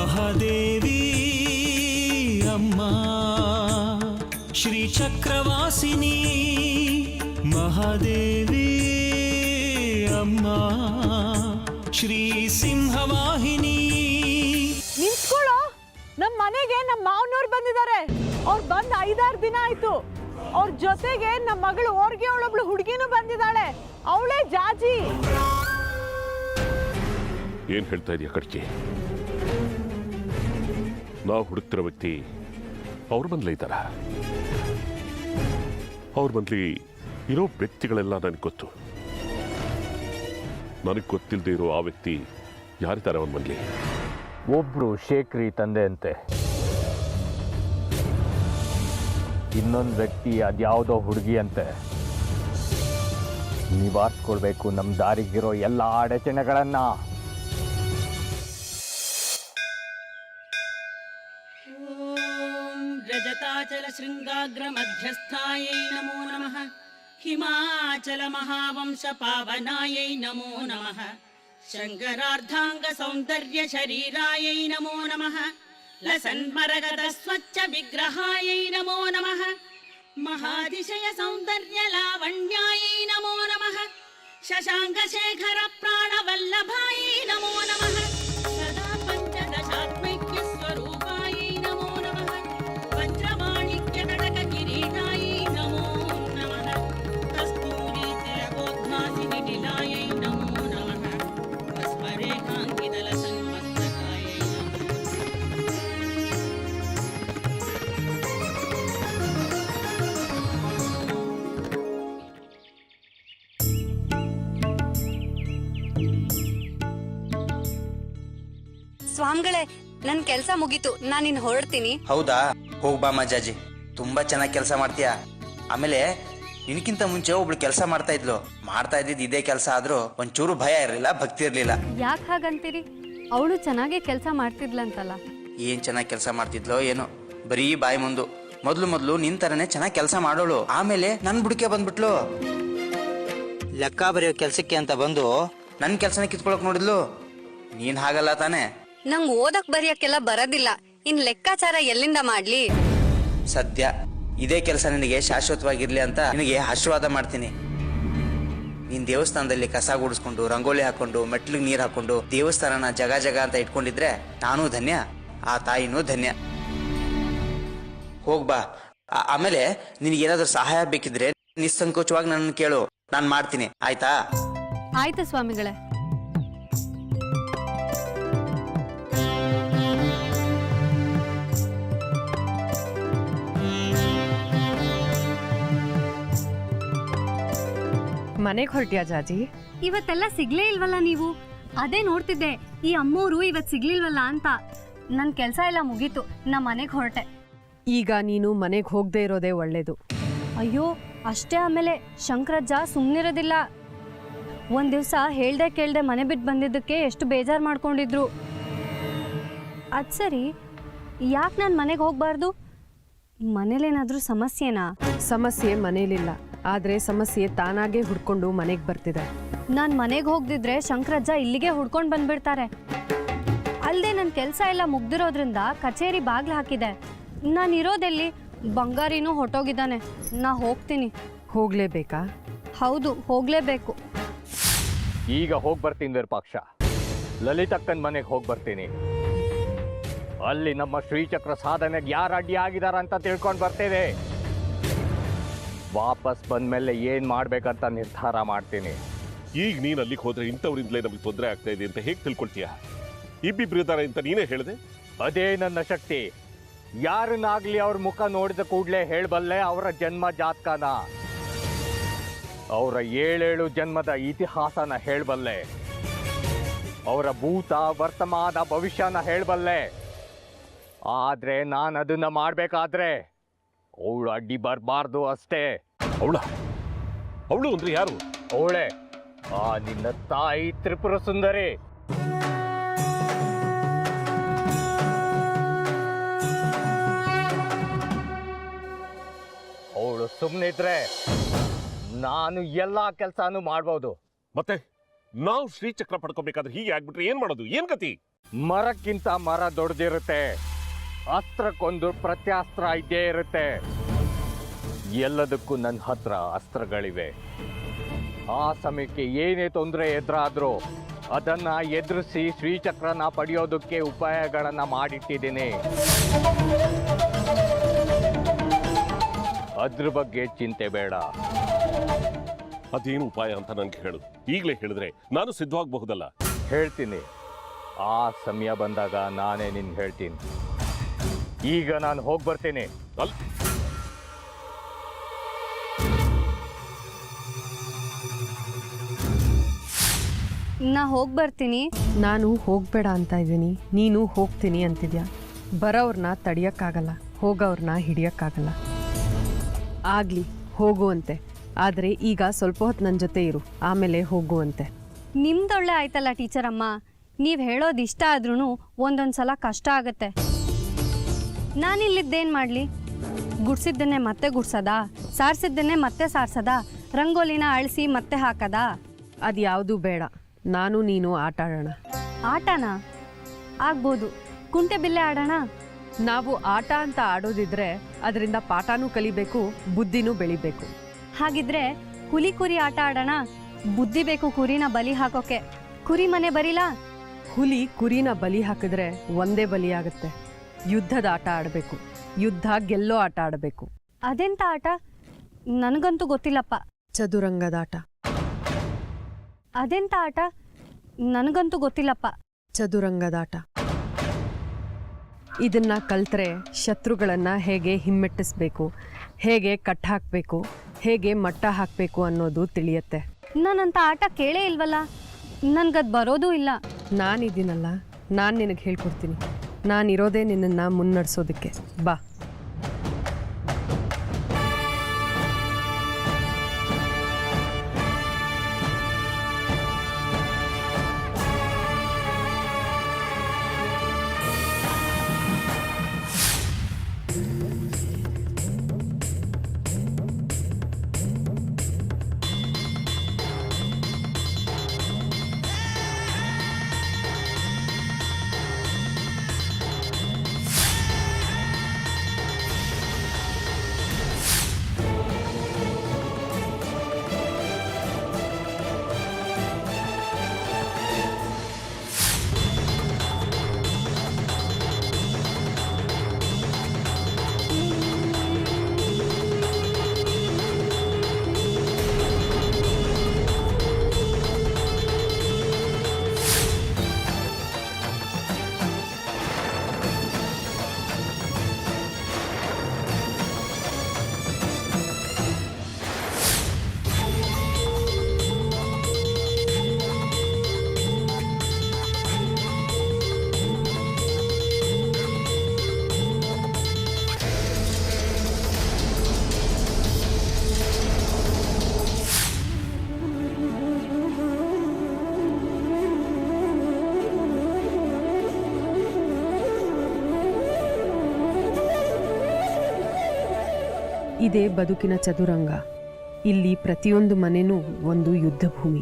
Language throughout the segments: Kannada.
ಮಹಾದೇವಿ ಅಮ್ಮ ಶ್ರೀ ಚಕ್ರವಾಸಿನಿ ಮಹಾದೇವಿ ಅಮ್ಮ ಶ್ರೀ ಸಿಂಹವಾಹಿನಿ. ನಿಂತ್ಕೊಳ್ಳೋ, ನಮ್ಮ ಮನೆಗೆ ನಮ್ಮ ಮಾವನವ್ರು ಬಂದಿದ್ದಾರೆ. ಅವ್ರು ಬಂದು 5-6 ದಿನ ಆಯ್ತು. ಅವ್ರ ಜೊತೆಗೆ ನಮ್ಮ ಮಗಳು ಓರ್ಗೆ ಅವಳೊಬ್ಳು ಹುಡುಗಿನೂ ಬಂದಿದ್ದಾಳೆ. ಅವಳೇ ಜಾಜಿ. ಏನ್ ಹೇಳ್ತಾ ಇದೀಯ ಕಡ್ಕಿ? ನಾವು ಹುಡುಕ್ತಿರೋ ವ್ಯಕ್ತಿ ಅವ್ರ ಬಂದ್ಲೇ ಇದ್ದಾರ? ಅವ್ರ ಬಂದ್ಲಿ ಇರೋ ವ್ಯಕ್ತಿಗಳೆಲ್ಲ ನನಗೆ ಗೊತ್ತು. ನನಗೆ ಗೊತ್ತಿಲ್ಲದೆ ಇರೋ ಆ ವ್ಯಕ್ತಿ ಯಾರಿದ್ದಾರೆ ಅವನ ಬಂದ್ಲಿ? ಒಬ್ರು ಶೇಖ್ರಿ ತಂದೆ ಅಂತೆ, ಇನ್ನೊಂದು ವ್ಯಕ್ತಿ ಅದ್ಯಾವುದೋ ಹುಡುಗಿ ಅಂತೆ. ನಿವಾರಿಸ್ಕೊಳ್ಬೇಕು ನಮ್ಮ ದಾರಿಗಿರೋ ಎಲ್ಲ ಅಡಚಣೆಗಳನ್ನ. ರಜತಾಚಲ ಶೃಂಗಾಗ್ರ ಮಧ್ಯಸ್ಥಾಯೈ ನಮೋ ನಮಃ. ಹಿಮಾಚಲ ಮಹಾವಂಶ ಪಾವನಾಯೈ ನಮೋ ನಮಃ. ಶಂಕರಾರ್ಧಾಂಗ ಸೌಂದರ್ಯ ಶರೀರಾಯೈ ನಮೋ ನಮಃ. ಲಸನ್ಮರಗದ ಸ್ವಚ್ಛ ವಿಗ್ರಹಾಯೈ ನಮೋ ನಮಃ. ಮಹಾತಿಶಯ ಸೌಂದರ್ಯ ಲಾವಣ್ಯಾಯೈ ನಮೋ ನಮಃ. ಶಶಾಂಕ ಶೇಖರ ಪ್ರಾಣವಲ್ಲಭಾಯೈ ನಮೋ ನಮಃ. ಸದಾ ಪಂಚದಶಾತ್ಮೈಕ್ಯ ಸ್ವರೂಪಾಯೈ ನಮೋ ನಮಃ. ವಜ್ರಮಾಣಿಕ್ಯ ಕಟಕ ಕಿರೀಟಾಯೈ ನಮೋ ನಮಃ. ಕಸ್ತೂರಿ ತಿಲಕೋದ್ಭಾಸಿನಿ ನಿಲಾಯೈ ನಮೋ ನಮಃ. ಭಸ್ಮರೇಖಾಂಕಿತ ಲಸನ್ಮಸ್ತಕಾಯೈ ನಮೋ ಸ್ವಾಮಿಗಳೇ, ನನ್ ಕೆಲ್ಸ ಮುಗೀತು, ನಾನಿನ್ ಹೊರಡ್ತೀನಿ. ಹೌದಾ? ಹೋಗ್ಬಾಮ ಜಾಜಿ, ತುಂಬಾ ಚೆನ್ನಾಗಿ ಕೆಲಸ ಮಾಡ್ತೀಯ. ಆಮೇಲೆ ನಿನಕ್ಕಿಂತ ಮುಂಚೆ ಒಬ್ಳು ಕೆಲಸ ಮಾಡ್ತಾ ಇದ್ದಿದ್ದು ಇದೇ ಕೆಲಸ ಆದ್ರೂ ಒಂಚೂರು ಭಯ ಇರಲಿಲ್ಲ, ಭಕ್ತಿ ಇರ್ಲಿಲ್ಲ. ಯಾಕೆ ಹಾಗಂತೀರಿ? ಅವಳು ಚೆನ್ನಾಗಿ ಕೆಲಸ ಮಾಡ್ತಿದ್ಲಂತಲ್ಲ. ಏನ್ ಚೆನ್ನಾಗಿ ಕೆಲಸ ಮಾಡ್ತಿದ್ಲೋ ಏನೋ, ಬರೀ ಬಾಯಿ ಮುಂದು. ಮೊದ್ಲು ನಿನ್ ತರನೇ ಚೆನ್ನಾಗಿ ಕೆಲಸ ಮಾಡೋಳು, ಆಮೇಲೆ ನನ್ ಬುಡಕೆ ಬಂದ್ಬಿಟ್ಲು. ಲೆಕ್ಕ ಬರೆಯೋ ಕೆಲ್ಸಕ್ಕೆ ಅಂತ ಬಂದು ನನ್ ಕೆಲ್ಸನ ಕಿತ್ಕೊಳಕ್ ನೋಡಿದ್ಲು. ನೀನ್ ಹಾಗಲ್ಲ ತಾನೆ? ನಂಗ್ ಓದಕ್ ಬರೆಯಕ್ಕೆಲ್ಲ ಬರೋದಿಲ್ಲ, ಇನ್ ಲೆಕ್ಕಾಚಾರ ಎಲ್ಲಿಂದ ಮಾಡ್ಲಿ? ಸದ್ಯ ಇದೇ ಕೆಲಸ ನಿನಗೆ ಶಾಶ್ವತವಾಗಿರ್ಲಿ ಅಂತ ನಿನಗೆ ಆಶೀರ್ವಾದ ಮಾಡ್ತೀನಿ. ನೀನ್ ದೇವಸ್ಥಾನದಲ್ಲಿ ಕಸ ಗುಡಿಸ್ಕೊಂಡು, ರಂಗೋಲಿ ಹಾಕೊಂಡು, ಮೆಟ್ಲಿಗೆ ನೀರ್ ಹಾಕೊಂಡು, ದೇವಸ್ಥಾನನ ಜಗ ಅಂತ ಇಟ್ಕೊಂಡಿದ್ರೆ ನಾನು ಧನ್ಯ, ಆ ತಾಯಿನೂ ಧನ್ಯ. ಹೋಗ್ಬಾ. ಆಮೇಲೆ ನಿನಗೇನಾದ್ರೂ ಸಹಾಯ ಬೇಕಿದ್ರೆ ನಿಸ್ಸಂಕೋಚವಾಗಿ ನನ್ನ ಕೇಳು, ನಾನ್ ಮಾಡ್ತೀನಿ. ಆಯ್ತಾ? ಆಯ್ತು ಸ್ವಾಮಿಗಳೇ. ಮನೆಗೆ ಹೊರಟ್ಯಾ ಜಾಜಿ? ಇವತ್ತೆಲ್ಲ ಸಿಗ್ಲೇ ಇಲ್ವಲ್ಲ ನೀವು? ಅದೇ ನೋಡ್ತಿದ್ದೆ, ಈ ಅಮ್ಮೋರು ಇವತ್ ಸಿಗ್ಲಿಲ್ವಲ್ಲ ಅಂತ. ನನ್ ಕೆಲ್ಸ ಎಲ್ಲ ಮುಗೀತು, ನಾ ಮನೆಗೆ ಹೊರಟೆ. ಈಗ ನೀನು ಮನೆಗೆ ಹೋಗದೆ ಇರೋದೇ ಒಳ್ಳೇದು. ಅಯ್ಯೋ ಅಷ್ಟೇ. ಆಮೇಲೆ ಶಂಕರಜ್ಜ ಸುಮ್ಮನಿರೋದಿಲ್ಲ. ಒಂದ್ ದಿವ್ಸ ಹೇಳ್ದೆ ಕೇಳ್ದೆ ಮನೆ ಬಿಟ್ಟು ಬಂದಿದ್ದಕ್ಕೆ ಎಷ್ಟು ಬೇಜಾರು ಮಾಡ್ಕೊಂಡಿದ್ರು. ಅದ್ ಸರಿ, ಯಾಕೆ ನಾನು ಮನೆಗೆ ಹೋಗ್ಬಾರ್ದು? ಮನೇಲೇನಾದ್ರೂ ಸಮಸ್ಯೆನಾ? ಸಮಸ್ಯೆ ಮನೇಲಿಲ್ಲ, ಆದ್ರೆ ಸಮಸ್ಯೆ ತಾನಾಗೆ ಹುಡ್ಕೊಂಡು ಮನೆಗೆ ಬರ್ತಿದೆ. ನಾನು ಮನೆಗೆ ಹೋಗ್ದಿದ್ರೆ ಶಂಕರಜ್ಜ ಇಲ್ಲಿಗೆ ಹುಡ್ಕೊಂಡು ಬಂದ್ಬಿಡ್ತಾರೆ. ಅಲ್ಲದೆ ನನ್ನ ಕೆಲಸ ಎಲ್ಲ ಮುಗ್ದಿರೋದ್ರಿಂದ ಕಚೇರಿ ಬಾಗ್ಲು ಹಾಕಿದೆ. ನಾನು ಇರೋದೆಲ್ಲಿ? ಬಂಗಾರಿನೂ ಹೊಟ್ಟೋಗಿದ್ದಾನೆ. ನಾ ಹೋಗ್ತೀನಿ. ಹೋಗ್ಲೇಬೇಕಾ? ಹೌದು, ಹೋಗ್ಲೇಬೇಕು. ಈಗ ಹೋಗಿ ಬರ್ತೀನಿ ವಿರೂಪಾಕ್ಷ. ಲಲಿತಕ್ಕನ ಮನೆಗೆ ಹೋಗಿ ಬರ್ತೀನಿ. ಅಲ್ಲಿ ನಮ್ಮ ಶ್ರೀಚಕ್ರ ಸಾಧನೆಗೆ ಯಾರು ಅಡ್ಡಿ ಆಗಿದಾರ ಅಂತ ತಿಳ್ಕೊಂಡು ಬರ್ತೇವೆ. ವಾಪಸ್ ಬಂದ್ಮೇಲೆ ಏನ್ ಮಾಡ್ಬೇಕಂತ ನಿರ್ಧಾರ ಮಾಡ್ತೀನಿ. ಈಗ ನೀನು ಅಲ್ಲಿಗೆ ಹೋದ್ರೆ ಇಂಥವ್ರಿಂದಲೇ ನಮಗೆ ತೊಂದರೆ ಆಗ್ತಾ ಇದೆ ಅಂತ ಹೇಗೆ ತಿಳ್ಕೊಳ್ತೀಯ? ಇಬ್ಬಿಬ್ರು ಇದ್ದಾರೆ ಅಂತ ನೀನೇ ಹೇಳಿದೆ. ಅದೇ ನನ್ನ ಶಕ್ತಿ. ಯಾರನ್ನಾಗ್ಲಿ ಅವ್ರ ಮುಖ ನೋಡಿದ ಕೂಡಲೇ ಹೇಳಬಲ್ಲೆ ಅವರ ಜನ್ಮ ಜಾತಕನ, ಅವರ 7 ಜನ್ಮದ ಇತಿಹಾಸನ ಹೇಳಬಲ್ಲೆ, ಅವರ ಭೂತ ವರ್ತಮಾನ ಭವಿಷ್ಯನ ಹೇಳಬಲ್ಲೆ. ಆದ್ರೆ ನಾನು ಅದನ್ನ ಮಾಡ್ಬೇಕಾದ್ರೆ ಅವಳು ಅಡ್ಡಿ ಬರಬಾರ್ದು ಅಷ್ಟೇ. ಅವಳು ಅಂದ್ರೆ ಯಾರು? ಅವಳೆ ಆ ನಿನ್ನ ತಾಯಿ ತ್ರಿಪುರ ಸುಂದರಿ. ಅವಳು ಸುಮ್ಮನಿದ್ರೆ ನಾನು ಎಲ್ಲಾ ಕೆಲಸನೂ ಮಾಡ್ಬೋದು. ಮತ್ತೆ ನಾವು ಶ್ರೀಚಕ್ರ ಪಡ್ಕೋಬೇಕಾದ್ರೆ ಹೀಗೆ ಆಗ್ಬಿಟ್ರೆ ಏನ್ ಮಾಡೋದು? ಏನ್ ಗತಿ? ಮರಕ್ಕಿಂತ ಮರ ದೊಡ್ಡದಿರುತ್ತೆ, ಅಸ್ತ್ರಕ್ಕೊಂದು ಪ್ರತ್ಯಾಸ್ತ್ರ ಇದ್ದೇ ಇರುತ್ತೆ. ಎಲ್ಲದಕ್ಕೂ ನನ್ನ ಹತ್ರ ಅಸ್ತ್ರಗಳಿವೆ. ಆ ಸಮಯಕ್ಕೆ ಏನೇ ತೊಂದರೆ ಎದುರಾದ್ರೂ ಅದನ್ನ ಎದುರಿಸಿ ಶ್ರೀಚಕ್ರನ ಪಡೆಯೋದಕ್ಕೆ ಉಪಾಯಗಳನ್ನ ಮಾಡಿಟ್ಟಿದ್ದೀನಿ. ಅದ್ರ ಬಗ್ಗೆ ಚಿಂತೆ ಬೇಡ. ಅದೇನು ಉಪಾಯ ಅಂತ ನನಗೆ ಹೇಳು. ಈಗಲೇ ಹೇಳಿದ್ರೆ ನಾನು ಸಿದ್ಧವಾಗಬಹುದಲ್ಲ. ಹೇಳ್ತೀನಿ, ಆ ಸಮಯ ಬಂದಾಗ ನಾನೇ ನಿನ್ಗೆ ಹೇಳ್ತೀನಿ. ಈಗ ನಾನು ಹೋಗಿ ಬರ್ತೀನಿ. ನಾ ಹೋಗಿ ಬರ್ತೀನಿ. ನಾನು ಹೋಗಬೇಡ ಅಂತ ಇದ್ದೀನಿ, ನೀನು ಹೋಗ್ತೀನಿ ಅಂತಿದ್ಯಾ. ಬರೋವ್ರನ್ನ ತಡಿಯೋಕ್ಕಾಗಲ್ಲ, ಹೋಗೋವ್ರನ್ನ ಹಿಡಿಯೋಕ್ಕಾಗಲ್ಲ. ಆಗಲಿ, ಹೋಗುವಂತೆ. ಆದರೆ ಈಗ ಸ್ವಲ್ಪ ಹೊತ್ತು ನನ್ನ ಜೊತೆ ಇರು, ಆಮೇಲೆ ಹೋಗುವಂತೆ. ನಿಮ್ದೊಳ್ಳೆ ಆಯ್ತಲ್ಲ ಟೀಚರ್ ಅಮ್ಮ. ನೀವು ಹೇಳೋದು ಇಷ್ಟ ಆದ್ರೂ ಒಂದೊಂದು ಸಲ ಕಷ್ಟ ಆಗತ್ತೆ. ನಾನಿಲ್ಲಿದ್ದೇನು ಮಾಡಲಿ? ಗುಡ್ಸಿದ್ದನ್ನೇ ಮತ್ತೆ ಗುಡ್ಸೋದಾ? ಸಾರಿಸಿದ್ದನ್ನೇ ಮತ್ತೆ ಸಾರ್ಸೋದಾ? ರಂಗೋಲಿನ ಅಳಿಸಿ ಮತ್ತೆ ಹಾಕದಾ? ಅದು ಯಾವುದೂ ಬೇಡ. ನಾನು ನೀನು ಆಟ ಆಡೋಣ. ಆಟನಾ? ಆಗ್ಬೋದು. ಕುಂಟೆ ಬಿಲ್ಲೆ ಆಡೋಣ. ನಾವು ಆಟ ಅಂತ ಆಡೋದಿದ್ರೆ ಅದರಿಂದ ಪಾಠನೂ ಕಲಿಬೇಕು, ಬುದ್ಧಿನೂ ಬೆಳಿಬೇಕು. ಹಾಗಿದ್ರೆ ಹುಲಿ ಕುರಿ ಆಟ ಆಡೋಣ. ಬುದ್ಧಿ ಬೇಕು ಕುರಿನ ಬಲಿ ಹಾಕೋಕೆ. ಕುರಿ ಮನೆ ಬರಿಲಾ? ಹುಲಿ ಕುರಿನ ಬಲಿ ಹಾಕಿದ್ರೆ ಒಂದೇ ಬಲಿ ಆಗುತ್ತೆ. ಯುದ್ಧದ ಆಟ ಆಡಬೇಕು, ಯುದ್ಧ ಗೆಲ್ಲೋ ಆಟ ಆಡಬೇಕು. ಅದೆಂತ ಆಟ? ನನಗಂತೂ ಗೊತ್ತಿಲ್ಲಪ್ಪ. ಚದುರಂಗದಾಟ. ಅದೆಂತ ಆಟ? ನನಗಂತೂ ಗೊತ್ತಿಲ್ಲಪ್ಪ. ಚದುರಂಗದಾಟ. ಇದನ್ನ ಕಲ್ತ್ರೆ ಶತ್ರುಗಳನ್ನ ಹೇಗೆ ಹಿಮ್ಮೆಟ್ಟಿಸ್ಬೇಕು, ಹೇಗೆ ಕಟ್ ಹಾಕಬೇಕು, ಹೇಗೆ ಮಟ್ಟ ಹಾಕಬೇಕು ಅನ್ನೋದು ತಿಳಿಯತ್ತೆ. ನಾನಂತ ಆಟ ಕೇಳೇ ಇಲ್ವಲ್ಲ. ನನ್ಗದು ಬರೋದೂ ಇಲ್ಲ. ನಾನಿದ್ದೀನಲ್ಲ, ನಾನು ನಿನಗೆ ಹೇಳ್ಕೊಡ್ತೀನಿ. ನಾನಿರೋದೇ ನಿನ್ನನ್ನು ಮುನ್ನಡೆಸೋದಕ್ಕೆ. ಬಾ. ಇದೇ ಬದುಕಿನ ಚದುರಂಗ. ಇಲ್ಲಿ ಪ್ರತಿಯೊಂದು ಮನೆನೂ ಒಂದು ಯುದ್ಧ ಭೂಮಿ.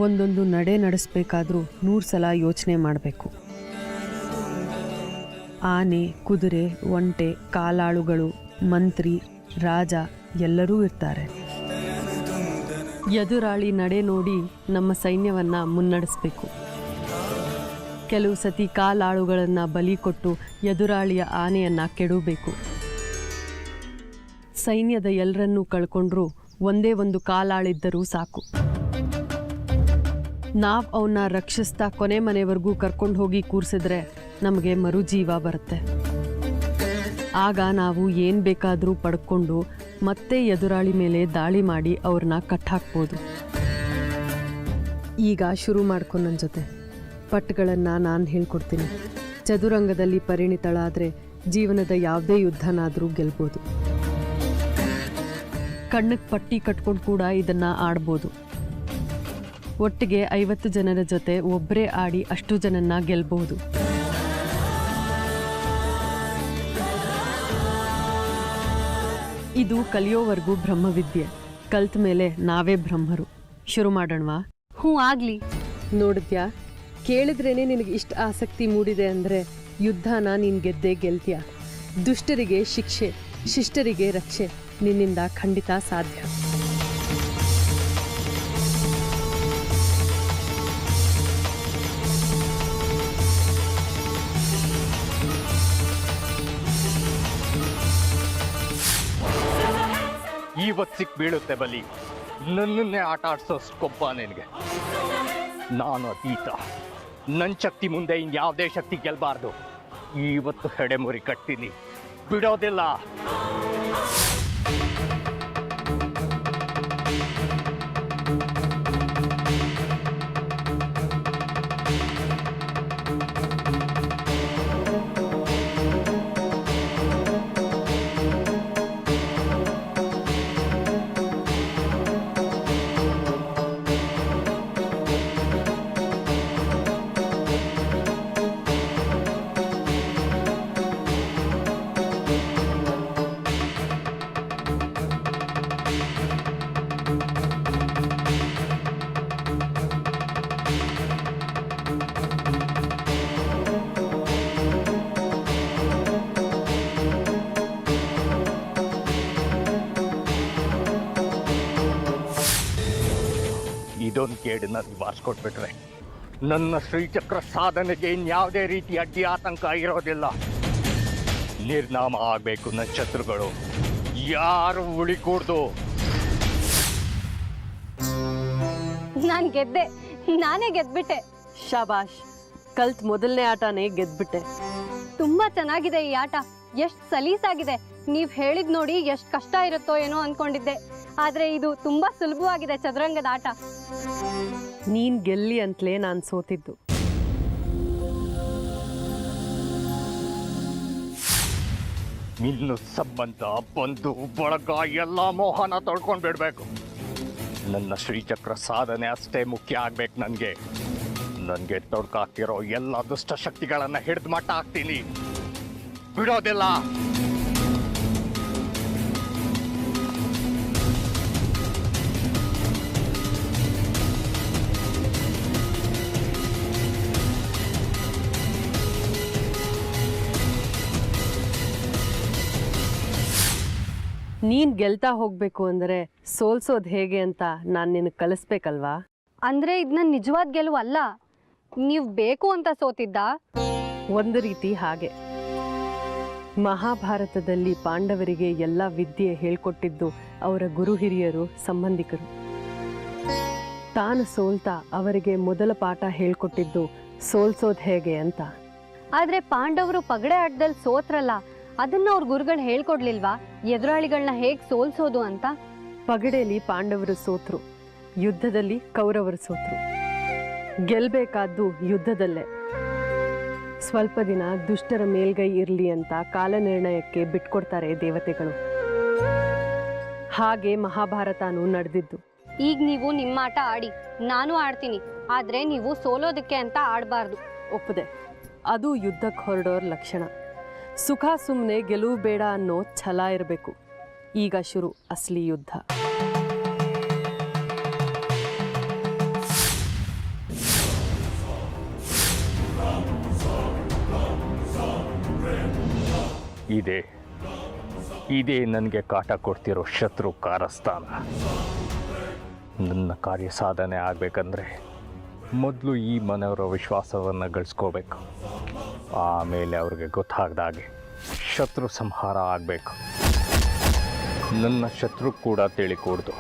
ಒಂದೊಂದು ನಡೆ ನಡೆಸಬೇಕಾದ್ರೂ 100 ಸಲ ಯೋಚನೆ ಮಾಡಬೇಕು. ಆನೆ, ಕುದುರೆ, ಒಂಟೆ, ಕಾಲಾಳುಗಳು, ಮಂತ್ರಿ, ರಾಜ ಎಲ್ಲರೂ ಇರ್ತಾರೆ. ಎದುರಾಳಿ ನಡೆ ನೋಡಿ ನಮ್ಮ ಸೈನ್ಯವನ್ನ ಮುನ್ನಡೆಸಬೇಕು. ಕೆಲವು ಸತಿ ಕಾಲಾಳುಗಳನ್ನು ಬಲಿ ಕೊಟ್ಟು ಎದುರಾಳಿಯ ಆನೆಯನ್ನ ಕೆಡಬೇಕು. ಸೈನ್ಯದ ಎಲ್ಲರನ್ನೂ ಕಳ್ಕೊಂಡ್ರೂ ಒಂದೇ ಒಂದು ಕಾಲಾಳಿದ್ದರೂ ಸಾಕು. ನಾವು ಅವನ್ನ ರಕ್ಷಿಸ್ತಾ ಕೊನೆ ಮನೆವರೆಗೂ ಕರ್ಕೊಂಡು ಹೋಗಿ ಕೂರಿಸಿದ್ರೆ ನಮಗೆ ಮರುಜೀವ ಬರುತ್ತೆ. ಆಗ ನಾವು ಏನು ಬೇಕಾದರೂ ಪಡ್ಕೊಂಡು ಮತ್ತೆ ಎದುರಾಳಿ ಮೇಲೆ ದಾಳಿ ಮಾಡಿ ಅವ್ರನ್ನ ಕಟ್ಟಾಕ್ಬೋದು. ಈಗ ಶುರು ಮಾಡ್ಕೊ ನನ್ನ ಜೊತೆ. ಪಟ್ಗಳನ್ನು ನಾನು ಹೇಳ್ಕೊಡ್ತೀನಿ. ಚದುರಂಗದಲ್ಲಿ ಪರಿಣಿತಳಾದರೆ ಜೀವನದ ಯಾವುದೇ ಯುದ್ಧನಾದರೂ ಗೆಲ್ಬೋದು. ಕಣ್ಣಕ್ಕೆ ಪಟ್ಟಿ ಕಟ್ಕೊಂಡು ಕೂಡ ಇದನ್ನು ಆಡ್ಬೋದು. ಒಟ್ಟಿಗೆ 50 ಜನರ ಜೊತೆ ಒಬ್ಬರೇ ಆಡಿ ಅಷ್ಟು ಜನನ್ನ ಗೆಲ್ಬಹುದು. ಇದು ಕಲಿಯೋವರೆಗೂ ಬ್ರಹ್ಮವಿದ್ಯೆ. ಕಲ್ತ ಮೇಲೆ ನಾವೇ ಬ್ರಹ್ಮರು. ಶುರು ಮಾಡೋಣವಾ? ಹ್ಞೂ, ಆಗ್ಲಿ. ನೋಡಿದ್ಯಾ, ಕೇಳಿದ್ರೇನೆ ನಿನಗೆ ಇಷ್ಟ ಆಸಕ್ತಿ ಮೂಡಿದೆ ಅಂದರೆ ಯುದ್ಧನ ನೀನು ಗೆದ್ದೇ ಗೆಲ್ತೀಯ. ದುಷ್ಟರಿಗೆ ಶಿಕ್ಷೆ, ಶಿಷ್ಟರಿಗೆ ರಕ್ಷೆ ನಿನ್ನಿಂದ ಖಂಡಿತ ಸಾಧ್ಯ. ಇವತ್ತು ಸಿಕ್ ಬೀಳುತ್ತೆ ಬಲಿ. ನನ್ನನ್ನೇ ಆಟ ಆಡ್ಸೋ ಕೊಬ್ಬ ನಿನಗೆ. ನಾನು ಅತೀತ. ನನ್ನ ಶಕ್ತಿ ಮುಂದೆ ಇನ್ಯಾವುದೇ ಶಕ್ತಿ ಗೆಲ್ಬಾರ್ದು. ಇವತ್ತು ಹೆಡೆಮುರಿ ಕಟ್ತೀನಿ, ಬಿಡೋದಿಲ್ಲ. ಇದೊಂದು ಕೇಡನ್ನ ನಿವಾರಿಸ್ಕೊಟ್ಬಿಟ್ರೆ ನನ್ನ ಶ್ರೀಚಕ್ರ ಸಾಧನೆಗೆ ಇನ್ಯಾವುದೇ ರೀತಿ ಅಡ್ಡಿ ಆತಂಕ ಇರೋದಿಲ್ಲ. ನಿರ್ನಾಮ ಆಗಬೇಕು ನನ್ನ ಶತ್ರುಗಳು, ಯಾರು ಉಳಿಕೂಡ್ದು. ನಾನು ಗೆದ್ದೆ, ನಾನೇ ಗೆದ್ಬಿಟ್ಟೆ. ಶಾಬಾಷ್, ಕಲ್ತ್ ಮೊದಲನೇ ಆಟನೇ ಗೆದ್ಬಿಟ್ಟೆ. ತುಂಬಾ ಚೆನ್ನಾಗಿದೆ ಈ ಆಟ, ಎಷ್ಟು ಸಲೀಸಾಗಿದೆ. ನೀವ್ ಹೇಳಿದ್ ನೋಡಿ ಎಷ್ಟು ಕಷ್ಟ ಇರುತ್ತೋ ಏನೋ ಅನ್ಕೊಂಡಿದ್ದೆ, ಆದ್ರೆ ಇದು ತುಂಬಾ ಸುಲಭವಾಗಿದೆ ಚದುರಂಗದ ಆಟ. ನೀನ್ ಗೆಲ್ಲಿ ಅಂತಲೇ ನಾನು ಸೋತಿದ್ದು. ಇನ್ನು ಸಂಬಂಧ, ಬಂಧು ಬಳಗ ಎಲ್ಲ ಮೋಹನ ತೊಳ್ಕೊಂಡು ಬಿಡ್ಬೇಕು. ನನ್ನ ಶ್ರೀಚಕ್ರ ಸಾಧನೆ ಅಷ್ಟೇ ಮುಖ್ಯ ಆಗ್ಬೇಕು. ನನಗೆ ತೊಡ್ಕಾಕ್ತಿರೋ ಎಲ್ಲ ದುಷ್ಟ ಶಕ್ತಿಗಳನ್ನ ಹಿಡಿದು ಮಟ್ಟ ಹಾಕ್ತೀನಿ, ಬಿಡೋದಿಲ್ಲ. ನೀನ್ ಗೆಲ್ತಾ ಹೋಗ್ಬೇಕು ಅಂದರೆ ಸೋಲ್ಸೋದು ಹೇಗೆ ಅಂತ ನಾನು ನಿನಗೆ ಕಲಿಸ್ಬೇಕಲ್ವಾ? ಅಂದ್ರೆ ಇದನ್ನ ನಿಜವಾದ ಗೆಲುವು ಅಲ್ಲ, ನೀವು ಬೇಕು ಅಂತ ಸೋತಿದ್ದ. ಒಂದು ರೀತಿ ಹಾಗೆ. ಮಹಾಭಾರತದಲ್ಲಿ ಪಾಂಡವರಿಗೆ ಎಲ್ಲ ವಿದ್ಯೆ ಹೇಳ್ಕೊಟ್ಟಿದ್ದು ಅವರ ಗುರು ಹಿರಿಯರು, ಸಂಬಂಧಿಕರು. ತಾನು ಸೋಲ್ತಾ ಅವರಿಗೆ ಮೊದಲ ಪಾಠ ಹೇಳ್ಕೊಟ್ಟಿದ್ದು ಸೋಲ್ಸೋದು ಹೇಗೆ ಅಂತ. ಆದ್ರೆ ಪಾಂಡವರು ಪಗಡೆ ಆಟದಲ್ಲಿ ಸೋತ್ರಲ್ಲ, ಅದನ್ನ ಅವ್ರ ಗುರುಗಳು ಹೇಳ್ಕೊಡ್ಲಿಲ್ವಾ ಎದುರಾಳಿಗಳನ್ನ ಹೇಗ್ ಸೋಲ್ಸೋದು ಅಂತ? ಪಗಡೆಯಲ್ಲಿ ಪಾಂಡವರು ಸೋತ್ರು, ಯುದ್ಧದಲ್ಲಿ ಕೌರವರು ಸೋತ್ರು. ಗೆಲ್ಬೇಕಾದ್ದು ಯುದ್ಧದಲ್ಲೇ. ಸ್ವಲ್ಪ ದಿನ ದುಷ್ಟರ ಮೇಲ್ಗೈ ಇರಲಿ ಅಂತ ಕಾಲನಿರ್ಣಯಕ್ಕೆ ಬಿಟ್ಕೊಡ್ತಾರೆ ದೇವತೆಗಳು. ಹಾಗೆ ಮಹಾಭಾರತನೂ ನಡೆದಿದ್ದು. ಈಗ ನೀವು ನಿಮ್ಮ ಆಟ ಆಡಿ, ನಾನು ಆಡ್ತೀನಿ, ಆದ್ರೆ ನೀವು ಸೋಲೋದಕ್ಕೆ ಅಂತ ಆಡಬಾರ್ದು. ಒಪ್ಪದೆ. ಅದು ಯುದ್ಧಕ್ಕೆ ಹೊರಡೋರ್ ಲಕ್ಷಣ. ಸುಖ ಸುಮ್ಮನೆ ಗೆಲುವು ಬೇಡ ಅನ್ನೋ ಛಲ ಇರಬೇಕು. ಈಗ ಶುರು ಅಸಲಿ ಯುದ್ಧ. ಇದೇ ನನಗೆ ಕಾಟ ಕೊಡ್ತಿರೋ ಶತ್ರು ಕಾರಸ್ಥಾನ. ನನ್ನ ಕಾರ್ಯ ಸಾಧನೆ ಆಗಬೇಕಂದ್ರೆ ಮೊದಲು ಈ ಮನೆಯವರ ವಿಶ್ವಾಸವನ್ನು ಗಳಿಸ್ಕೋಬೇಕು. ಆಮೇಲೆ ಅವ್ರಿಗೆ ಗೊತ್ತಾಗ್ದಾಗೆ ಶತ್ರು ಸಂಹಾರ ಆಗಬೇಕು. ನನ್ನ ಶತ್ರು ಕೂಡ ತಿಳಿಕೂಡ್ದು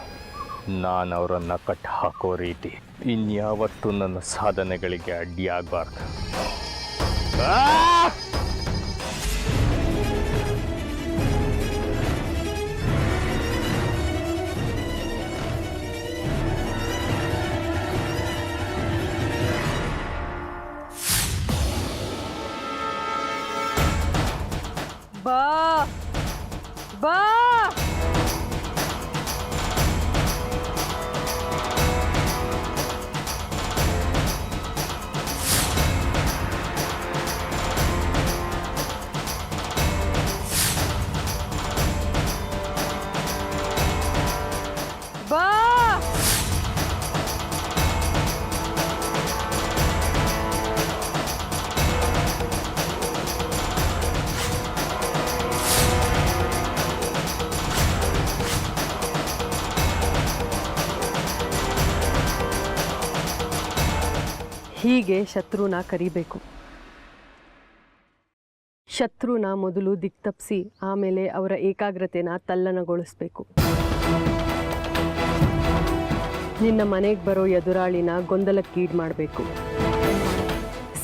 ನಾನು ಅವರನ್ನು ಕಟ್ಟಿ ಹಾಕೋ ರೀತಿ. ಇನ್ಯಾವತ್ತೂ ನನ್ನ ಸಾಧನೆಗಳಿಗೆ ಅಡ್ಡಿಯಾಗಬಾರ್ದು. ಬಾ ಬಾ ಬಾ ಹೀಗೆ ಶತ್ರುನ ಕರಿಬೇಕು. ಶತ್ರುನ ಮೊದಲು ದಿಕ್ತಪ್ಪಿಸಿ ಆಮೇಲೆ ಅವರ ಏಕಾಗ್ರತೆನ ತಲ್ಲಣಗೊಳಿಸ್ಬೇಕು. ನಿನ್ನ ಮನೆಗೆ ಬರೋ ಎದುರಾಳಿನ ಗೊಂದಲಕ್ಕೀಡು ಮಾಡಬೇಕು,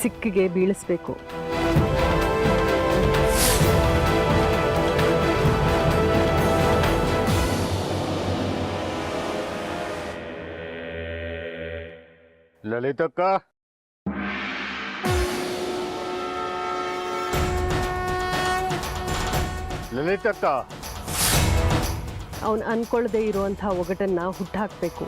ಸಿಕ್ಕಿಗೆ ಬೀಳಿಸ್ಬೇಕು. ಲಲಿತಕ್ಕ, ಲಲಿತಕ್ಕ, ಅವನು ಅನ್ಕೊಳ್ಳದೆ ಇರುವಂಥ ಒಗಟನ್ನ ಹುಟ್ಟಾಕಬೇಕು.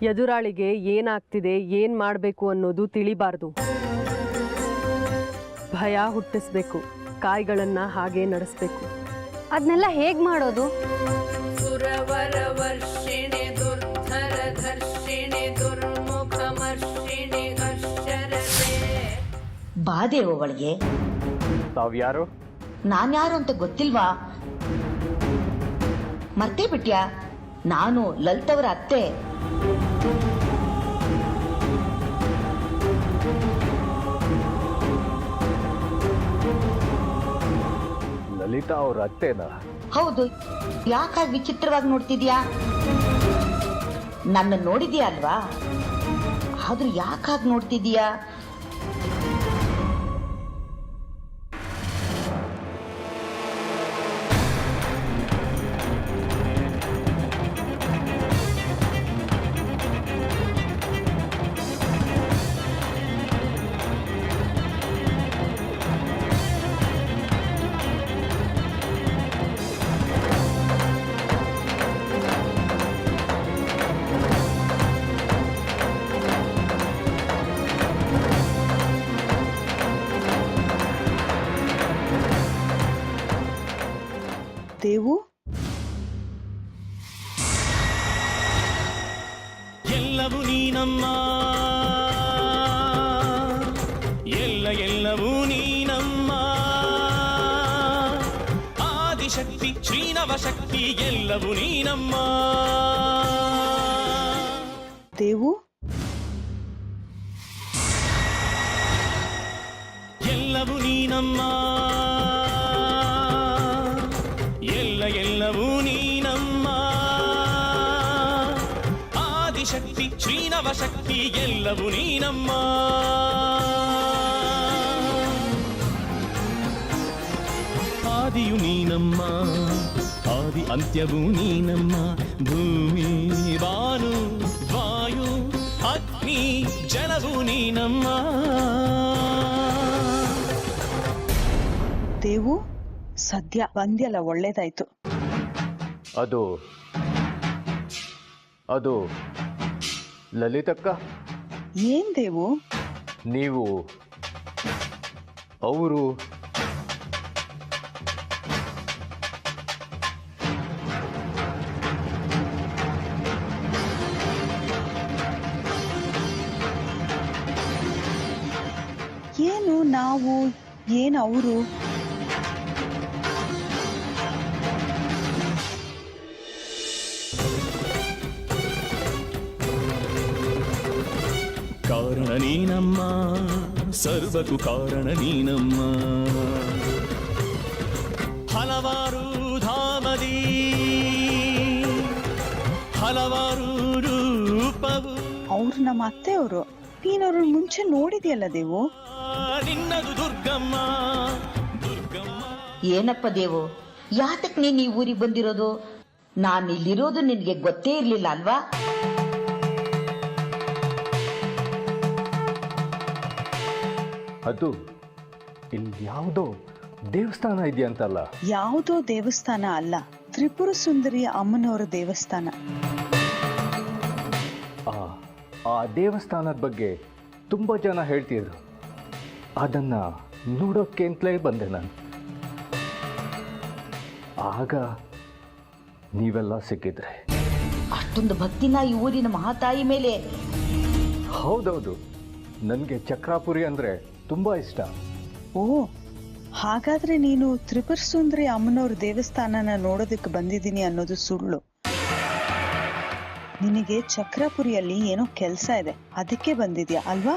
ಎದುರಾಳಿಗೆ ಏನಾಗ್ತಿದೆ, ಏನು ಮಾಡಬೇಕು ಅನ್ನೋದು ತಿಳಿಬಾರ್ದು. ಭಯ ಹುಟ್ಟಿಸ್ಬೇಕು, ಕಾಯಿಗಳನ್ನು ಹಾಗೆ ನಡೆಸಬೇಕು. ಅದನ್ನೆಲ್ಲ ಹೇಗೆ ಮಾಡೋದು? ಸುರವರ ವರ್ಷಿಣಿ ದುರ್ಧರ ಧರ್ಷಿಣಿ ದುರ್ಮುಖಮರ್ಷಿಣಿ ಹರ್ಷರಸೆ. ಬಾದೇವ ಒಳಗೆ. ತಾವ್ಯಾರು? ನಾನ್ಯಾರು ಅಂತ ಗೊತ್ತಿಲ್ವಾ? ಮರ್ತೇ ಬಿಟ್ಯಾ? ನಾನು ಲಲಿತವರ ಅತ್ತೆ. ಲಲಿತಾ ಅವ್ರ ಅತ್ತೆನಾ? ಹೌದು. ಯಾಕಾಗಿ ವಿಚಿತ್ರವಾಗಿ ನೋಡ್ತಿದ್ಯಾ? ನನ್ನ ನೋಡಿದ್ಯಾ ಅಲ್ವಾ? ಆದ್ರೂ ಯಾಕಾಗಿ ನೋಡ್ತಿದ್ಯಾ? ದೇವು, ಎಲ್ಲವೂ ನೀನಮ್ಮ, ಎಲ್ಲವೂ ನೀನಮ್ಮ. ಆದಿಶಕ್ತಿ ಶ್ರೀನವಶಕ್ತಿ ಎಲ್ಲವೂ ನೀನಮ್ಮ. ದೇವು, ಎಲ್ಲವೂ ನೀನಮ್ಮ, ಎಲ್ಲವೂ ನೀನಮ್ಮ. ಆದಿಶಕ್ತಿ ಶ್ರೀನವಶಕ್ತಿ ಎಲ್ಲವೂ ನೀನಮ್ಮ. ಆದಿಯು ನೀನಮ್ಮ, ಆದಿ ಅಂತ್ಯವೂ ನೀನಮ್ಮ. ಭೂಮಿ ಬಾನು ವಾಯು ಅಗ್ನಿ ಜಲವೂ ನೀನಮ್ಮ. ದೇವು, ಸದ್ಯ ಬಂದ್ಯಲ್ಲ, ಒಳ್ಳೇದಾಯ್ತು. ಅದು ಲಲಿತಕ್ಕ, ಏನ್ ದೇವು? ನೀವು ಅವರು ಏನು ನಾವು, ಏನು ಅವರು? ಕಾರಣ ನೀನಮ್ಮ, ಸರ್ವಕ್ಕೂ ಕಾರಣ ನೀನಮ್ಮ. ಹಲವಾರು ಧಾಮದಿ ಹಲವಾರು ರೂಪವು. ಅವ್ರು ನಮ್ಮ ಅತ್ತೆಯವರು. ನೀನವ್ರ ಮುಂಚೆ ನೋಡಿದ್ಯಲ್ಲ ದೇವು? ನಿನ್ನದು ದುರ್ಗಮ್ಮ, ದುರ್ಗಮ್ಮ. ಏನಪ್ಪ ದೇವು, ಯಾತಕ್ ನೀನ್ ಈ ಊರಿಗೆ ಬಂದಿರೋದು? ನಾನು ಇಲ್ಲಿರೋದು ನಿನ್ಗೆ ಗೊತ್ತೇ ಇರ್ಲಿಲ್ಲ ಅಲ್ವಾ? ಅದು ಇಲ್ಲಿ ಯಾವುದೋ ದೇವಸ್ಥಾನ ಇದೆಯಂತಲ್ಲ? ಯಾವುದೋ ದೇವಸ್ಥಾನ ಅಲ್ಲ, ತ್ರಿಪುರ ಸುಂದರಿ ಅಮ್ಮನವರ ದೇವಸ್ಥಾನ. ಆ ದೇವಸ್ಥಾನದ ಬಗ್ಗೆ ತುಂಬ ಜನ ಹೇಳ್ತಿದ್ರು. ಅದನ್ನ ನೋಡೋಕ್ಕೆ ಅಂತಲೇ ಬಂದೆ ನಾನು. ಆಗ ನೀವೆಲ್ಲ ಸಿಕ್ಕಿದ್ರೆ. ಅಷ್ಟೊಂದು ಭಕ್ತಿನ ಈ ಊರಿನ ಮಹಾತಾಯಿ ಮೇಲೆ? ಹೌದೌದು, ನನಗೆ ಚಕ್ರಾಪುರಿ ಅಂದರೆ ತುಂಬ ಇಷ್ಟ. ಓ, ಹಾಗಾದ್ರೆ ನೀನು ತ್ರಿಪುರ ಸುಂದರಿ ಅಮ್ಮನವ್ರ ದೇವಸ್ಥಾನನ ನೋಡೋದಕ್ಕೆ ಬಂದಿದ್ದೀನಿ ಅನ್ನೋದು ಸುಳ್ಳು. ನಿನಗೆ ಚಕ್ರಪುರಿಯಲ್ಲಿ ಏನೋ ಕೆಲಸ ಇದೆ, ಅದಕ್ಕೆ ಬಂದಿದ್ಯಾ ಅಲ್ವಾ?